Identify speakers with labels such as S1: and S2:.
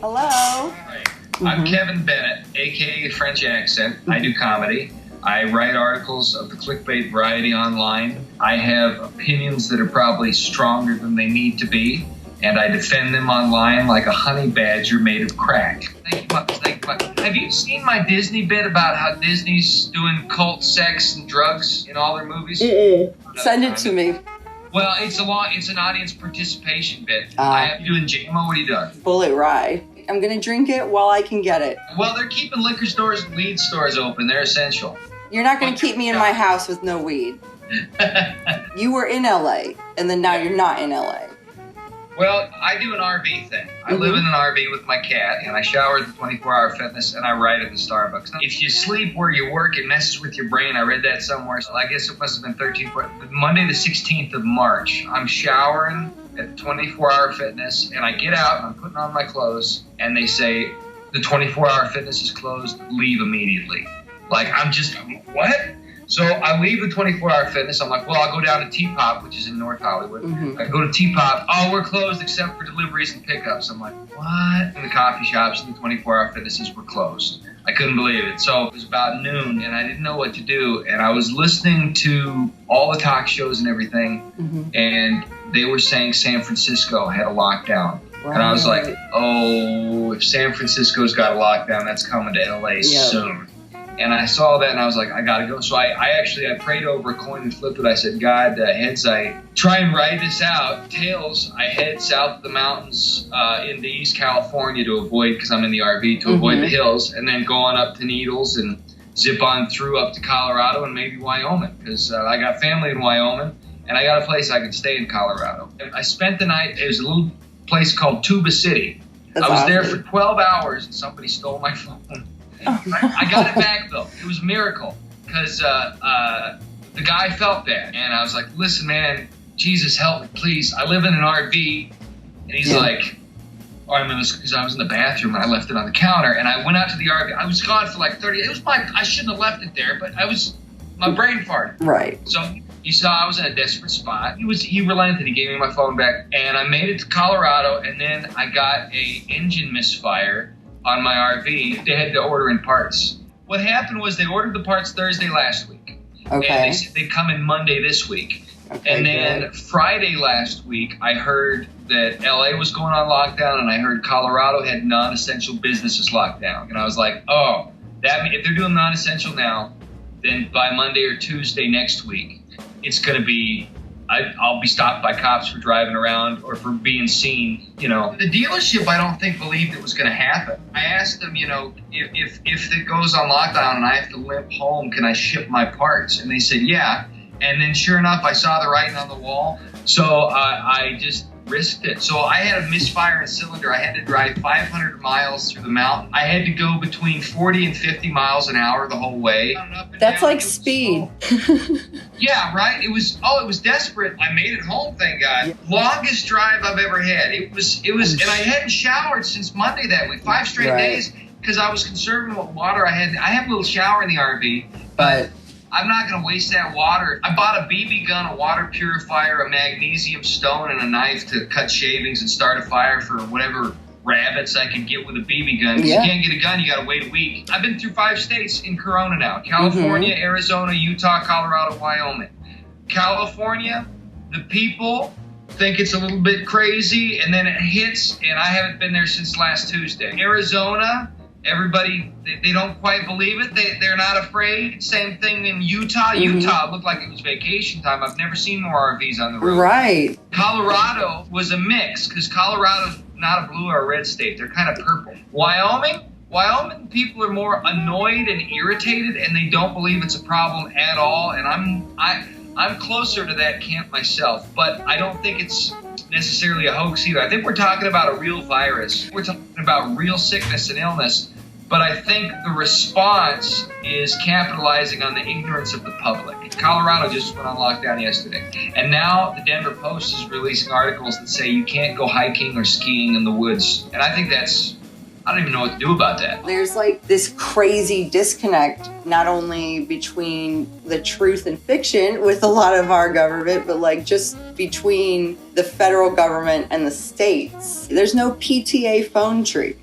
S1: Hello?
S2: Hi. I'm Kevin Bennett, a.k.a. French Accent. I do comedy. I write articles of the clickbait variety online. I have opinions that are probably stronger than they need to be, and I defend them online like a honey badger made of crack. Thank you much. Have you seen my Disney bit about how Disney's doing cult sex and drugs in all their movies?
S1: Send it to me.
S2: Well, it's an audience participation bit. I have you doing JMO. What are you doing?
S1: Bullet ride. I'm gonna drink it while I can get it.
S2: Well, they're keeping liquor stores and weed stores open. They're essential.
S1: You're not gonna keep me in my house with no weed. You were in LA, and then now you're not in LA.
S2: Well, I do an RV thing. I live in an RV with my cat, and I shower at the 24-hour fitness, and I write at the Starbucks. If you sleep where you work, it messes with your brain. I read that somewhere, so I guess it must have been Monday the 16th of March. I'm showering at the 24-hour fitness, and I get out, and I'm putting on my clothes, and they say, the 24-hour fitness is closed, leave immediately. Like, I'm what? So I leave the 24-hour fitness. I'm like, well, I'll go down to T-Pop, which is in North Hollywood. I go to T-Pop. Oh, we're closed except for deliveries and pickups. I'm like, what? And the coffee shops and the 24-hour fitnesses were closed. I couldn't believe it. So it was about noon, and I didn't know what to do. And I was listening to all the talk shows and everything, and they were saying San Francisco had a lockdown. Right. And I was like, oh, if San Francisco's got a lockdown, that's coming to LA soon. And I saw that, and I was like, I gotta go. So I prayed over a coin and flipped it. I said, God, heads, I try and ride this out. Tails, I head south of the mountains into East California to avoid, because I'm in the RV, to avoid the hills, and then go on up to Needles and zip on through up to Colorado and maybe Wyoming, because I got family in Wyoming, and I got a place I could stay in Colorado. I spent the night. It was a little place called Tuba City. I was there for 12 hours, and somebody stole my phone. I got it back, though. It was a miracle, because the guy felt bad. And I was like, listen, man, Jesus, help me, please. I live in an RV. And he's like, oh, because I was in the bathroom, and I left it on the counter. And I went out to the RV. I was gone for like 30. I shouldn't have left it there, but my brain farted. Right. So he saw I was in a desperate spot. He relented. He gave me my phone back. And I made it to Colorado, and then I got a engine misfire on my RV. They had to order in parts. What happened was they ordered the parts Thursday last week. Okay. And they said they'd come in Monday this week. Okay, and then Friday last week, I heard that LA was going on lockdown, and I heard Colorado had non-essential businesses locked down. And I was like, oh, if they're doing non-essential now, then by Monday or Tuesday next week, it's going to be, I'll be stopped by cops for driving around or for being seen. The dealership, I don't think, believed it was going to happen. I asked them, if it goes on lockdown and I have to limp home, can I ship my parts? And they said, yeah. And then sure enough, I saw the writing on the wall. So I just risked it. So I had a misfire in cylinder. I had to drive 500 miles through the mountain. I had to go between 40 and 50 miles an hour the whole way.
S1: That's like speed.
S2: Yeah, right? It was desperate. I made it home, thank God. Longest drive I've ever had. It was, and I hadn't showered since Monday that week, 5 straight days, because I was conserving what water I had. I have a little shower in the RV, but I'm not going to waste that water. I bought a BB gun, a water purifier, a magnesium stone, and a knife to cut shavings and start a fire for whatever rabbits I could get with a BB gun. Because you can't get a gun, you got to wait a week. I've been through 5 states in Corona now. California, Arizona, Utah, Colorado, Wyoming. California, the people think it's a little bit crazy, and then it hits, and I haven't been there since last Tuesday. Arizona, everybody, they don't quite believe it. They're not afraid. Same thing in Utah. Utah looked like it was vacation time. I've never seen more RVs on the road. Right. Colorado was a mix, because Colorado's not a blue or a red state. They're kind of purple. Wyoming people are more annoyed and irritated, and they don't believe it's a problem at all. And I'm closer to that camp myself, but I don't think it's necessarily a hoax either. I think we're talking about a real virus. We're talking about real sickness and illness, but I think the response is capitalizing on the ignorance of the public. Colorado just went on lockdown yesterday, and now the Denver Post is releasing articles that say you can't go hiking or skiing in the woods, and I think that's I don't even know what to do about that.
S1: There's like this crazy disconnect, not only between the truth and fiction with a lot of our government, but like just between the federal government and the states. There's no PTA phone tree.